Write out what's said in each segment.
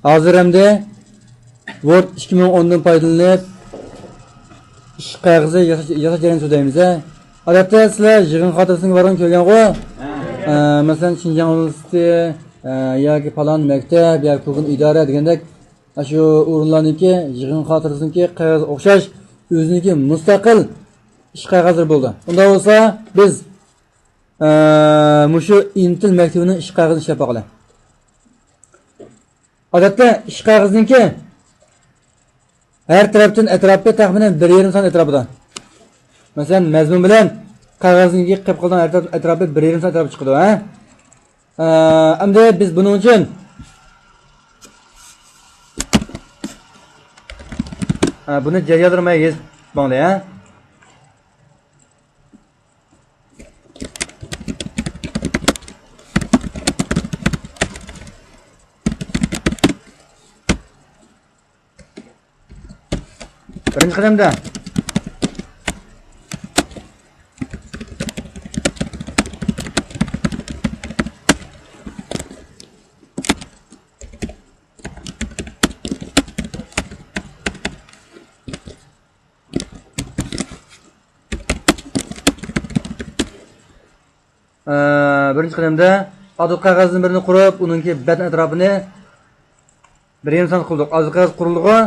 Hozir hamda Word 2010dan foydalanib ish qog'ozi yasash jarayonini so'zlaymiz. Odatda sizlar yig'in xotirasiga borgan ko'rgan-ku. Masalan, Xinjiang universiteti yoki falon maktab yoki bugun idora degandek shu o'rinlarniki yig'in xotirasiniki qog'oz o'xshash o'ziniki mustaqil ish qog'ozlari bo'ldi. Unda bo'lsa biz mushu Intel maktabining ish qog'ozini ishlab boqamiz. Odatda ish qog'oziniki her tarafdan etrafı taxminan 1,5 sant etrafida. Masalan, mazmun bilan qog'oziniki qilib qolgan etrafı 1,5 sant etrafı chiqadi, ha? Endi biz buning uchun buni jarayonlamay yozib bo'ladi, ha? Birinchi qadamda oziq qog'ozning birini qurib, uningki batn atrofini 1,5 sant qildik. Oziq qog'oz qurildi.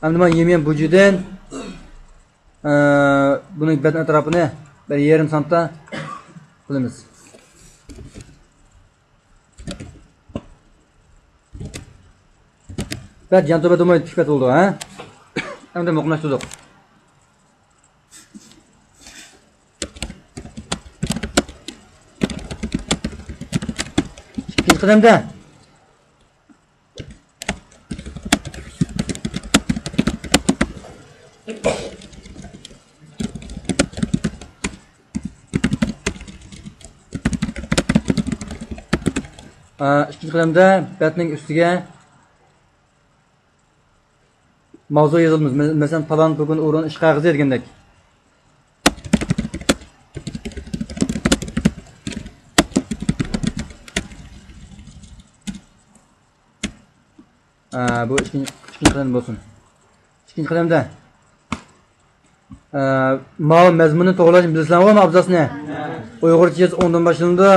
Endi men yemen bujidan buning batn atrofini 1,5 santda qilamiz. Bat jantoba do'moy pishpat bo'ldi, ha? Endi muqimlashtirdik. Ikkinchi qadamda ikkinchi qadamda batning ustiga mavzu yozamiz. Masalan, falon bugun o'rin ish qog'ozi degandek. Bu ikkinchi qadam bo'lsin. Ikkinchi qadamda mazmunni to'g'rilashni bilasizlarmi, abzasini? Uyg'urcha 10dan boshlandi.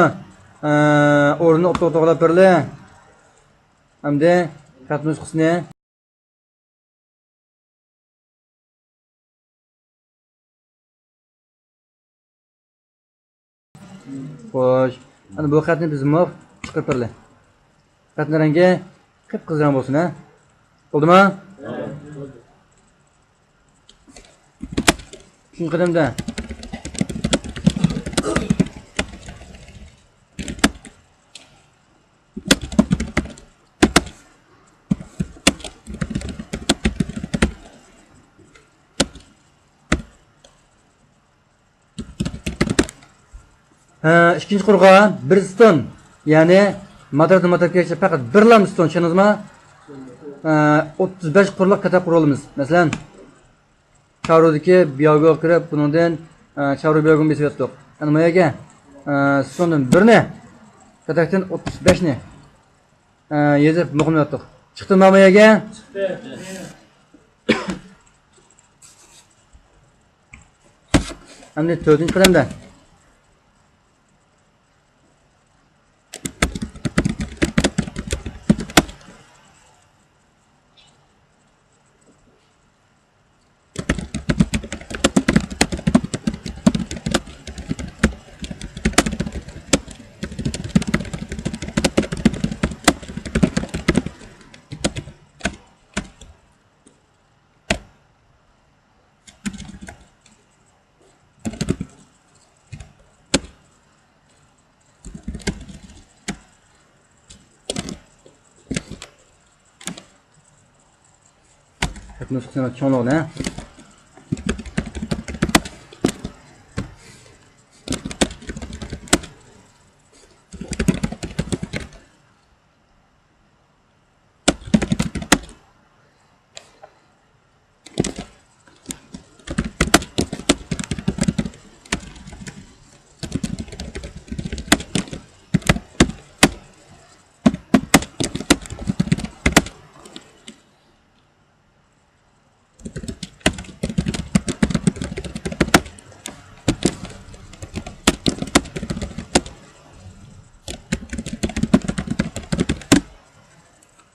O'rnini to'g'rilab berildi. Hamda xat nusxasini xo'sh, ana bu xatni biz mo'q chiqarib berildi. Xatning rangi qip-qizil bo'lsin, ha? Bo'ldimi? Uchinchi qadamda ikkinchi qurg'a 1 ston, ya'ni motorga faqat 1 ston, tushundingizmi? 35 qurliq katak qurolimiz. Masalan, Chavrodiki biyoga kirib, bundan Chavro biyogini besib yotdik. Ana moyaga stondan 1ni, katakdan 35ni yezib muqim yotdik. Chiqdimi moyaga? Chiqdi. Endi 4-chi qadamda nusxasini cho'nloqni.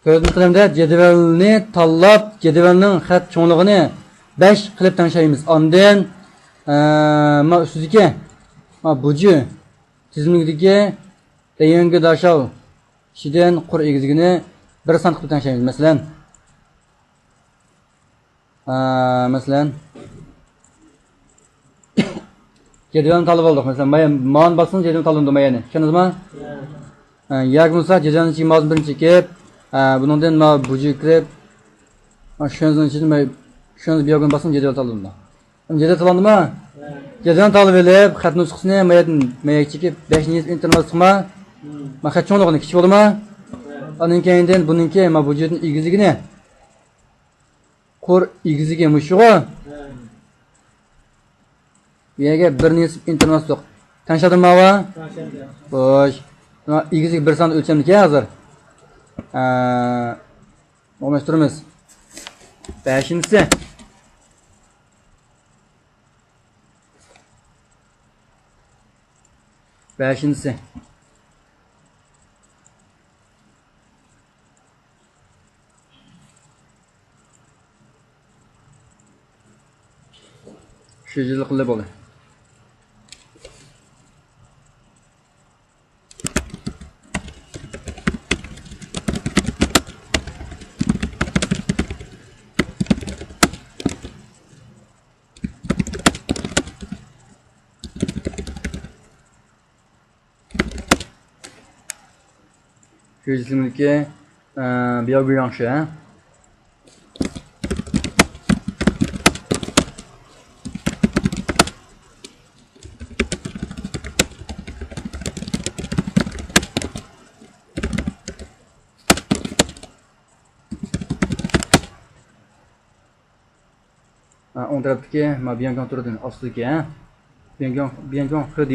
Ko'rdim qilamda jadvalni tanlab, jadvalning xat cho'ngligini 5 qilib tanishamiz. Ondan ma ustidagi ma buji tizimligidagi yangi dashav shidan qur egizligini 1 sant qilib tanishamiz. Masalan jadvalni tanlab oldik. Masalan, man basın jadvalni tanladim mayani. Tushundingizmi? Yak bo'lsa jadvalni chimozim birinchi kelib, bundan ma buji kirib, shundan ichida shuni biyogan basın jadval tanladim. Jadval tanlandimi? Jadvalni tanlab olib, xat nusxasini mayak chekib 5 internet chiqma. Ma xat cho'ngligini kichik bo'ldimi? Ondan keyin buningki ma bujitning egizligini qur egizligi mushugi. Bu yerga bir nesib internet yo'q. Tanishadimmi va? Xo'sh. Egizlik 1 sant o'lchamniki hozir. O'lmashtiramiz. 5-si. Şu yıl qilib bo'ldi. Şu yılımdaki bir yanlış ha. On tarafdaki ma bien kontroldan ostidagi ha. Bien kontrol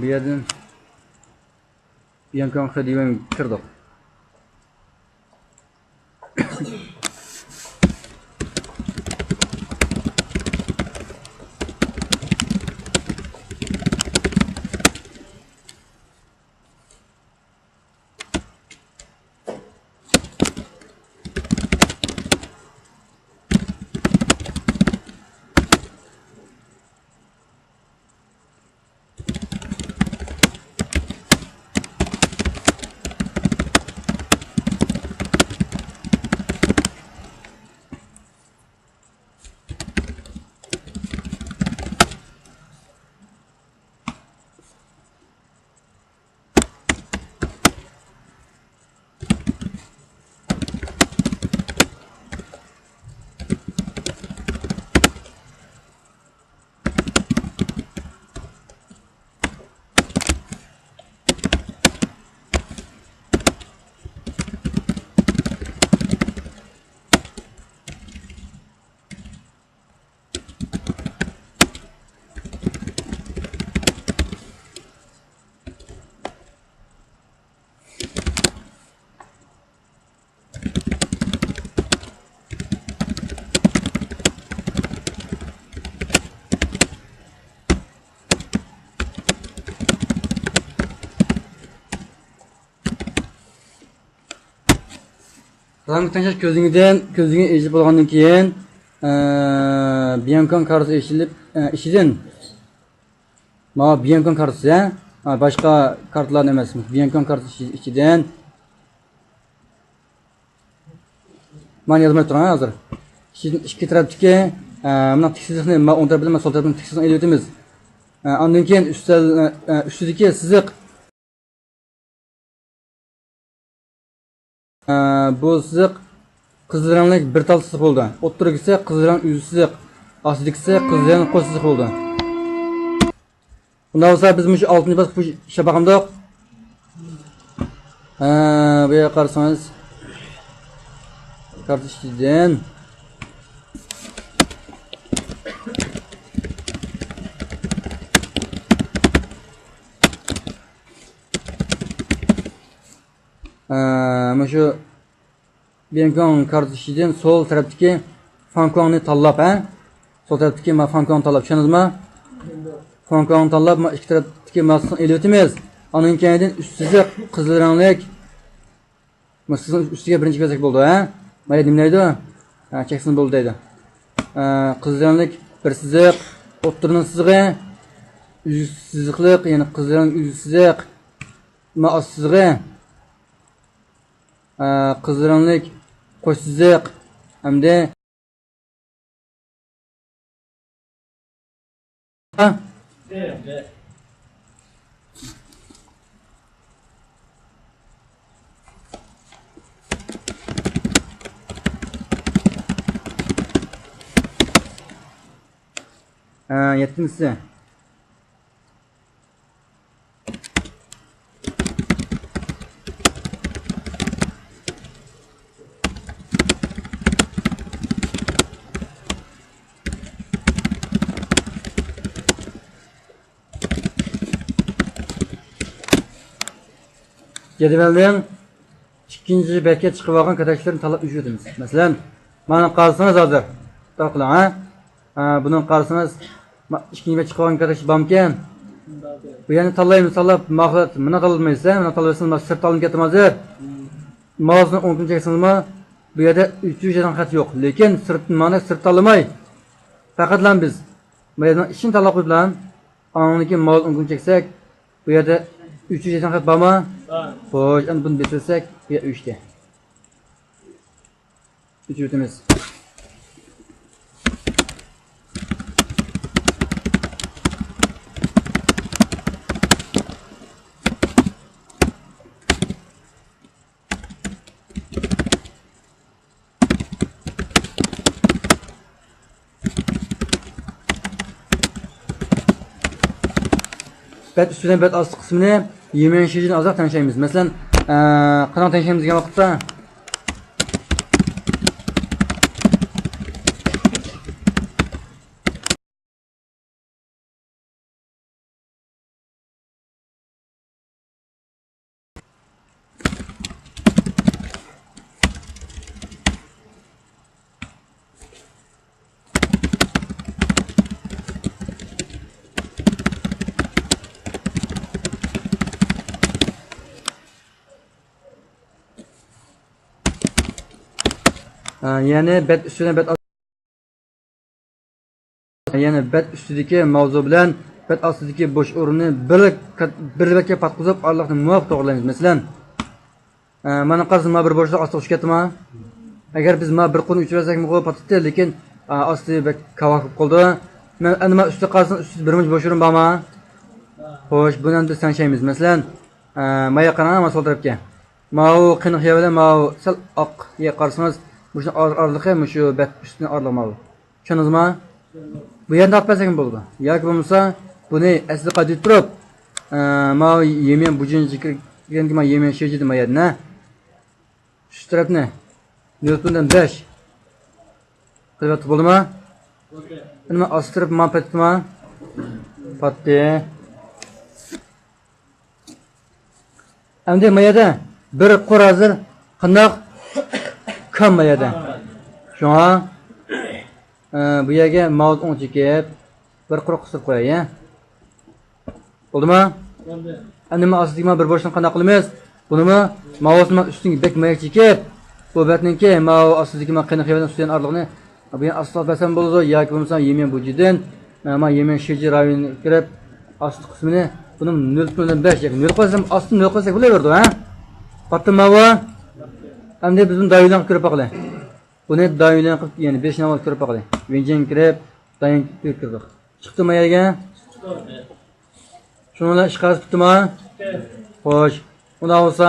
bu yerdan bien kontrol divan kirdik. Rangi tanlash ko'zingni eshib bo'lgandan keyin Biancon kartasi ishidan ma Biancon kartasi boshqa kartalar emas. Biancon kartasi ichidan men yozmay turaman hozir. Ikki tarafdagi mana tiksizlikni men o'ng taraf bilan sol tarafni tiksizlikni elib o'tamiz. Ondan keyin ustidagi siziq bu siziq qizil rangli bir tal siziq bo'ldi. O'ttirgisi qizil rang yuz siziq, ostidagisi qizil rang qo'l siziq bo'ldi. Bundan bo'lsa biz shu 6-bosqich bu shabaqamdoq bu yerga qarasangiz kartuşdan mana shu Benkon kartuşdan sol tarafdagi Fankongni tanlab, sol tarafdagi Fankong tanlab, tushundingizmi? Fankong tanlab, ikki tarafdagi mas'ulni elib o'tamiz. Onun keyin ustiga qizil ranglik mas'ulni ustiga birinchi ko'sak bo'ldi, Mana nima deydi? Cheksin bo'ldi deydi. Qizil ranglik bir siziq, o'ttirning sizig'i, uzuk siziqliq, ya'ni qizil rang uzuk siziq, ma'as sizig'i, qizil ranglik qo'sh siziq hamda yettinchisi jadvalning ikkinchi betga chiqib olgan kadashlarni tanlab o'chiramiz. Masalan, mana qarasangiz hozir. To'qlang, Bunun qarasangiz ikkinchi betga chiqib olgan kadash bormikan? Bu yana tanlaymiz, tanlab maqsad, buni tanlamaysiz, buni tanlasangiz sirt olib ketamiz. Mouse'ni o'ng klik qilsangizmi, bu yerda 300 dan xat yo'q, lekin sirt tanlamay. Faqatlan biz bu yerdan ishni tanlab qo'yib bilan, aniki mouse o'ng klik cheksak, bu yerda 300 dan xat bormi? Xo'sh, endi buni bitirsak, bu yer 3 ta. 3 o'tamiz. Bet üstüden bet astı kısmını yemeğin şişini azak tanışayımız. Mesela qanday tanışayımız degan vaqtda yani bet üstüne bet yani bet üstüdeki mavzu bilan bet astidagi bo'sh o'rinni bir betga patqizib Allohni muvofiq to'g'rilaymiz. Masalan, mana qarasam mana bir bo'shliq ostiga tushib ketdimi? Agar biz mana bir qo'ni uchrasak mugo patdi, lekin osti bek kava qilib qoldi. Men nima ustiga qarasam ustida bir bo'sh o'rin bormi? Xo'sh, buni endi sanashaymiz. Masalan, maya qarang, mana sol tarafga. Mau qiniq yer bilan mau sal oq yer qarasangiz bu araligi shu bet ustini aralamalı. Tushundingizmi? Bu yerda olpasak bo'ldi. Yoki bo'lmasa buni asli qadib turib, ma yemen bujinchi kirganga ma yemen shejidi ma yerda. Shu tarafni 0.5 qilib bo'ldimi? Nima ostirib ma patma? Patdi. Endi ma yerda bir qor hozir qandoq kammayada. Shunga bu yerga mouse o'ng chekib bir quruq qisib qo'yay. Bo'ldimi? Bo'ldi. Endi men asliga bir boshdan qanday qilamiz? Bunimi mouse'ni ustiga bek mayak chekib, bu betninki mouse aslidagi men qiniq yerdan ustidan arlig'ini bu yer aslo basam bo'ladi yoki bo'lmasa yemen bujidan, men yemen sheji ravini kirib asli qismini buni 0.5 yoki 0 qo'ysam, asli 0 qo'ysak bo'laverdi, Patma va endi biz buni davidan kirib boqaylik. Buni davidan qilib, ya'ni 5 navbat kirib boqaylik. Venjin kirib, dayin kirdik. Chiqdimi yerga? Chiqdi. Shunlar ish qilib tutdimi? Xo'sh. Unda bo'lsa,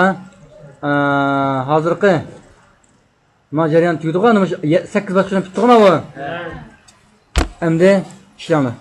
hozirgi jarayon tugdi-ku, 8 boshqacha bitdi-ku bu. Endi ishlaymiz.